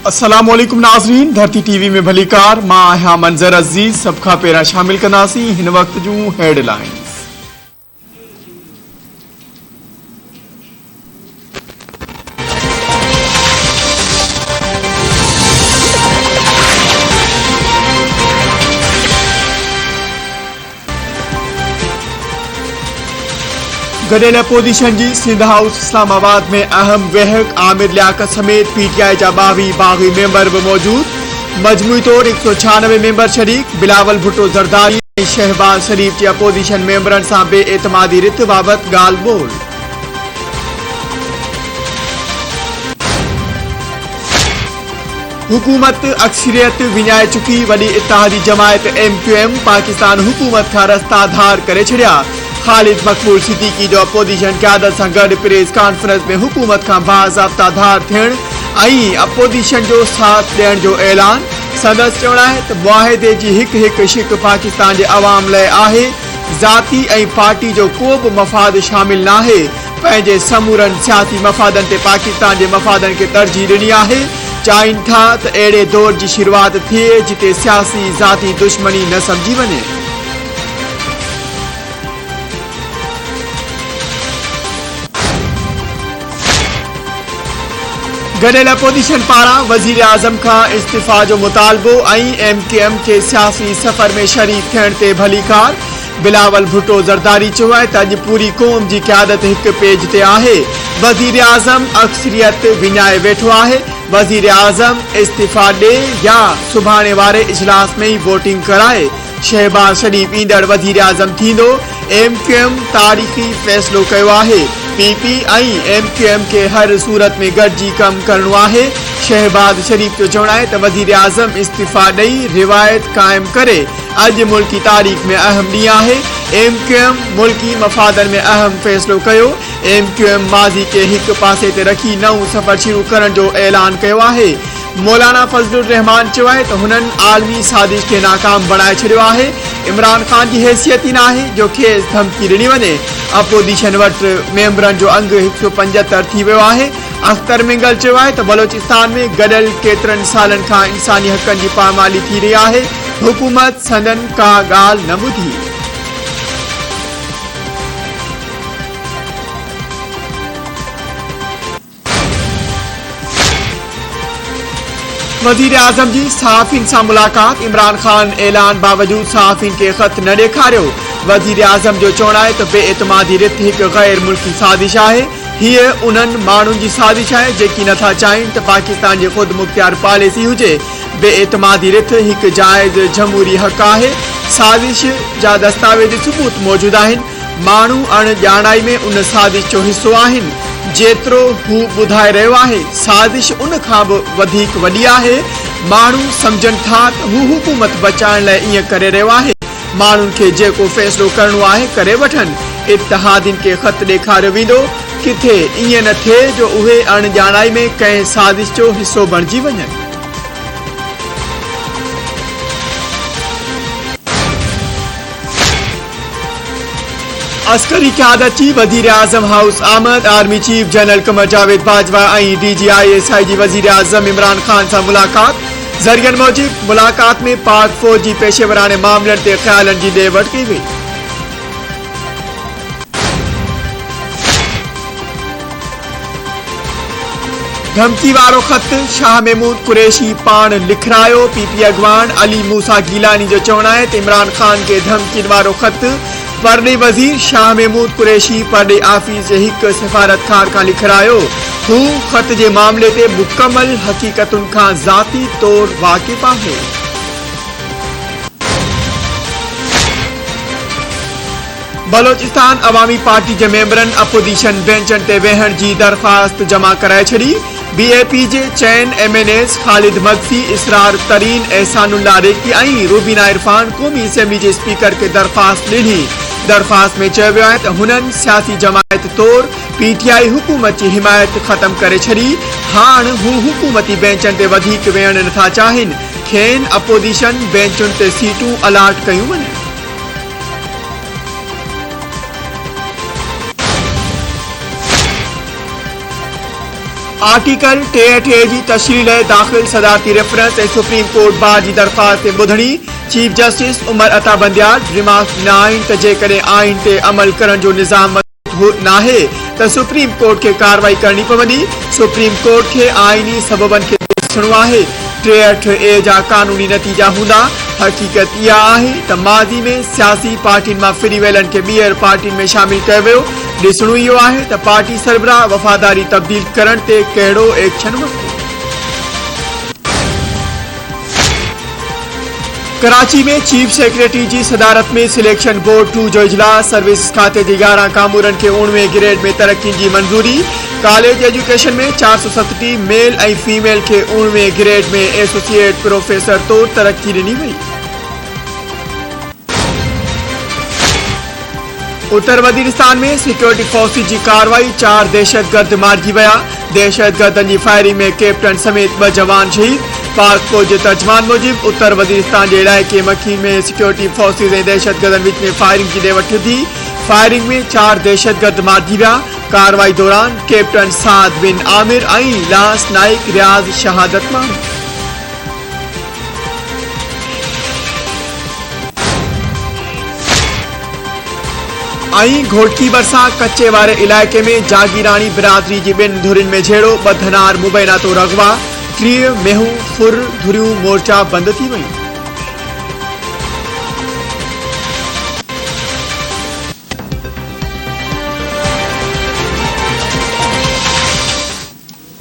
अस्सलामुअलैकुम नाज़रीन, धरती टीवी में भलीकार मां आहियां मंज़र अज़ीज़। सब खां पहिरां शामिल कंदासीं हिन वक्त जूं हेडलाइंस। गडियल अपोजिशन जी सिंध हाउस इस्लामाबाद में अहम वेहक आमिर लियाकत समेत पीटीआई जा 22 बागी मेंबर भी मौजूद। मजमूई तौर 196 मेंबर शरीक। बिलावल भुट्टो ज़रदारी ऐं शहबाज शरीफ जे अपोजिशन मेंबरनि सां बेएतमादी रिथ बाबति ॻाल्हि ॿोल। हुकूमत अक्सरियत विञाए चुकी। वॾी इत्तेहादी जमायत MQM पाकिस्तान हुकूमत खां रस्ता धार करे छॾिया। खालिद मकबूल सिद्दीकी जो अपोजिशन क़यादत सां गॾु प्रेस कॉन्फ्रेंस में हुकूमत खां बाज़ाब्ता धार थियण ऐं अपोजिशन जो साथ ॾियण जो ऐलान। संदसि चवणु आहे त मुआहिदे जी हिकु शिक पाकिस्तान जे अवाम लाइ आहे। ज़ाती ऐं पार्टी जो को बि मफ़ाद शामिल नाहे। पंहिंजे समूरनि सियासी मफ़ादनि ते पाकिस्तान जे मफ़ादनि खे तरजीह ॾिनी आहे। चाहिनि था त अहिड़े दौर जी शुरूआत थिए जिते सियासी ज़ाती दुश्मनी न सम्झी वञे। गडियल अपोजिशन पारां वज़ीर आज़म खां इस्तीफ़ा जो मुतालबो ऐं MQM खे सियासी सफ़र में शरीक थियण ते भलीकार। बिलावल भुट्टो ज़रदारी चयो आहे त अॼु पूरी क़ौम जी क़यादत हिकु पेज ते आहे। वज़ीर आज़म अक्सरियत विञाए वेठो आहे। वज़ीर आज़म इस्तीफ़ा ॾे या सुभाणे वारे इजलास में ई वोटिंग कराए। शहबाज शरीफ ईंदड़ वज़ीर आज़म थींदो। MQM तारीख़ी फ़ैसिलो कयो आहे। PP ऐं MQM खे हर सूरत में गॾिजी कमु करणो आहे। शहबाज शरीफ जो चवणु आहे त वज़ीर आज़म इस्तीफ़ा ॾेई रिवायत क़ाइमु करे। अॼु मुल्की तारीख़ में अहम ॾींहुं आहे। MQM मुल्की मफ़ादनि में अहम फ़ैसिलो कयो। MQM माज़ी खे हिकु पासे ते रखी नओं सफ़र शुरू करण जो ऐलान कयो आहे। मौलाना फज़लुर रहमान चयो आहे त हुननि आलमी साज़िश खे नाकाम बणाए छॾियो आहे। इमरान ख़ान जी हैसियत ई नाहे जो खेसि धमकी ॾिनी वञे। अपोजिशन वटि मेंबरनि जो अंग 175 थी वियो आहे। अख्तर मिंगल चयो आहे त बलोचिस्तान में गडियल केतिरनि सालनि खां इंसानी हक़नि जी पामाली थी रही आहे। हुकूमत संदन का ॻाल्हि न ॿुधी। वज़ीर आज़म जी सहाफ़ियुनि सां मुलाक़ात। इमरान ख़ान ऐलान बावजूद सहाफ़ियुनि खे ख़त न ॾेखारियो। वज़ीर आज़म जो चवणु आहे त बेएतमादी रिथ हिकु गैर मुल्की साज़िश आहे। हीअ उन्हनि माण्हुनि जी साज़िश आहे जेकी नथा चाहिनि त पाकिस्तान जी ख़ुदि मुख्तियार पॉलिसी हुजे। बेएतमादी रिथ हिकु जाइज़ जमहूरी हक़ आहे। साज़िश जा दस्तावेज़ सबूत मौजूदु आहिनि। माण्हू अणॼाणाई में उन साज़िश जो हिसो आहिनि। जेतिरो हू ॿुधाए रहियो आहे साज़िश उन खां बि वधीक वॾी आहे। माण्हू सम्झनि था त हू हुकूमत बचाइण लाइ ईअं करे रहियो आहे। माण्हुनि खे जेको फ़ैसिलो करणो आहे करे वठनि। इत्तेहादियुनि खे ख़त ॾेखारियो वेंदो। किथे ईअं न थिए जो उहे अणॼाणाई में कंहिं साज़िश जो हिसो बणिजी वञनि। अस्करी क़यादत जी वज़ीर आज़म हाउस आमद। Army chief general Qamar Javed Bajwa ऐं DGI/SI जी वज़ीर आज़म इमरान ख़ान सां मुलाक़ात। ज़रियनि मूजिब मुलाक़ात में पाक फ़ौज जी पेशेवराने मामलनि ते ख़्यालनि जी ॾे वठि कई वई। धमकी वारो ख़त शाह महमूद कुरैशी पाण लिखरायो। PP अॻवान अली मूसा गीलानी जो चवणु आहे त इमरान ख़ान खे धमकियुनि वारो ख़त परॾे वज़ीर शाह महमूद कुरैशी परॾे आफ़ीस जे हिकु सिफ़ारतकार खां लिखरायो। हू ख़त जे मामले ते मुकमल हक़ीक़तुनि खां ज़ाती तौर वाक़िफ़ आहे। बलोचिस्तान अवामी पार्टी जे मेंबरनि अपोजिशन बेंचनि ते वेहण जी दरख़्वास्त जमा कराए छॾी। BAP जे चइनि MNAs ख़ालिद मगसी, इसरार तरीन, एहसानुल्लाह रेकी ऐं रूबीना इरफान क़ौमी असेंबली जे स्पीकर खे दरख़्वास्त ॾिनी। दरख़्वास्त में चयो वियो आहे त हुननि सियासी जमायत तौर PTI हुकूमत जी हिमायत ख़तमु करे छॾी। हाणे हू हुकूमती बेंचनि ते वधीक वेहण नथा चाहिनि। खेनि अपोजिशन बेंचुनि ते सीटूं अलाट कयूं वञनि। आर्टिकल 63 जी तशरीह लाइ दाख़िल सदारती रेफरेंस ऐं सुप्रीम कोर्ट बार जी दरख़्वास्त ते ॿुधणी। Chief justice Umar Ata बंदियार remark ॾिना आहिनि त जेकॾहिं आइन ते अमल करण जो निज़ाम नाहे त सुप्रीम कोर्ट खे कार्रवाई करणी पवंदी। सुप्रीम कोर्ट खे आइनी सबबनि खे ॾिसणो आहे। 63A जा कानूनी नतीजा हूंदा। हक़ीक़त इहा आहे त माज़ी में सियासी पार्टियुनि मां फिरी वियलनि खे ॿीहर पार्टियुनि में शामिल कयो वियो। ॾिसणो इहो आहे त पार्टी सरबराह वफ़ादारी तब्दील करण ते कहिड़ो एक्शन वरितो। कराची में चीफ सेक्रेटरी जी सदारत में सिलेक्शन बोर्ड 2 जो इजलास। सर्विस खाते जे 11 कामूरनि खे 19वें ग्रेड में तरक्की जी मंजूरी। कॉलेज एजुकेशन में 437 मेल ऐं फीमेल खे 19वें ग्रेड में एसोसिएट प्रोफेसर तौर तरक्की ॾिनी वई। उत्तर वजीरिस्तान में सिक्योरिटी फोर्सिस जी कार्रवाई। 4 दहशतगर्द मारिजी विया। दहशतगर्दनि जी फायरिंग में कैप्टन समेत 2 जवान शहीद। पाक फौज जे तर्जमान मूजिब उत्तर वजीरिस्तान जे इलाइक़े मखी में सिक्योरिटी फोर्सिस ऐं दहशतगर्दनि विच में फायरिंग जी ॾे वठि थी। फायरिंग में 4 दहशतगर्द मारिजी विया। कार्रवाई दौरान कैप्टन साद बिन आमिर ऐं लांस नाइक रियाज़ शहादत मानी। घोटकी भरिसां कच्चे वारे इलाइक़े में जागीरानी बिरादरी जी 2 धुरियुनि में झेड़ो। 2 धनार मुबैना तो रगवा। 3 मेहूं फुर धुरियूं मोर्चा बंद थी वयूं।